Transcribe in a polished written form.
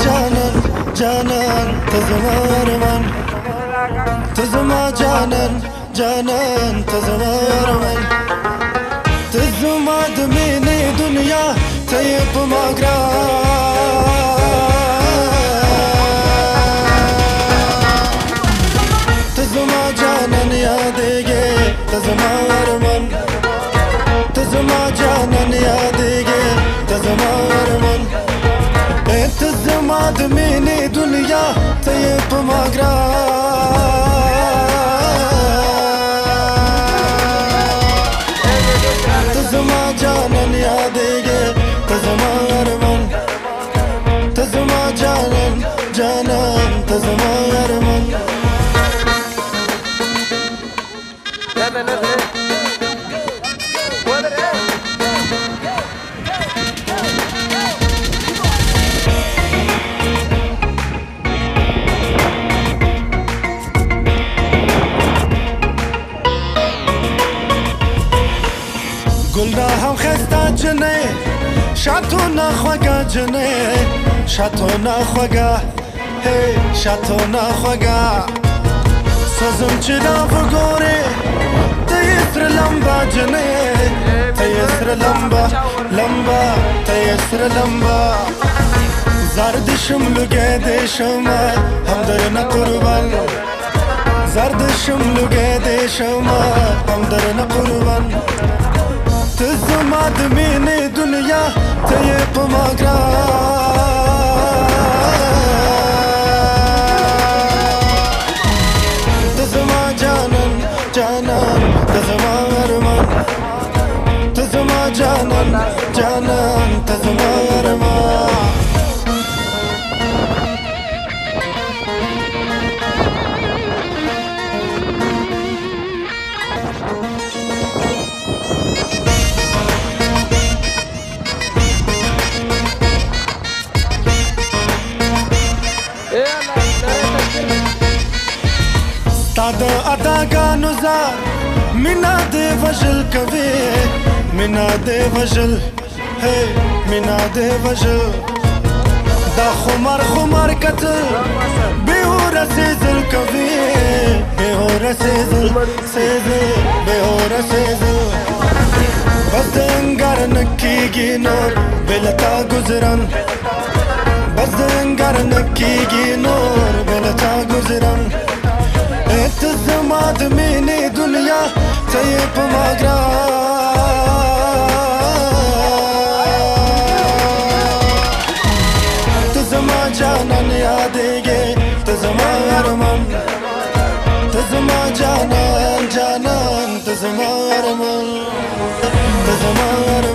جانان جانان تزما ارمان تزما جانان جانان تزما ارمان تزما د مینې دنیا ته یې په ما ګران تزما جانان یادېږې تزما ارمان تزما جانان یادېږې تزما ارمان تزما د مینې دنیا ته یې په ما ګران تزما جانان یادېږې تزما ارمان تزما جانان جانان تزما ارمان گلنا هم خسته جنه شاتو نخوگا جنه شاتو نخوگا هی شاتو نخوگا سازم چرا بگوره تیسر لمبا جنه تیسر لمبا لمبا تیسر لمبا زردشم لگه دیشم هم در نقربان زردشم لگه دیشم هم در نقربان تزما د مینې دنیا ته یې په ما ګران تزما جانان جانان تزما ارمان تزما جانان جانان تزما ارمان د اداګانو زار مینا دې وژل کوي مینا دې وژل هی مینا دې وژل دا خمار خمار کتل بهوره سیزل کوي بهوره سیزل سیزل بهوره سیزل بس د انګار نکیږي نور بلتا گزران بس د انګار نکیږي نور بلتا گزران تزما د مینې دنیا ته یې په ما ګران تزما جانان یادېږې تزما ارمان تزما جانان جانان تزما ارمان تزما ارمان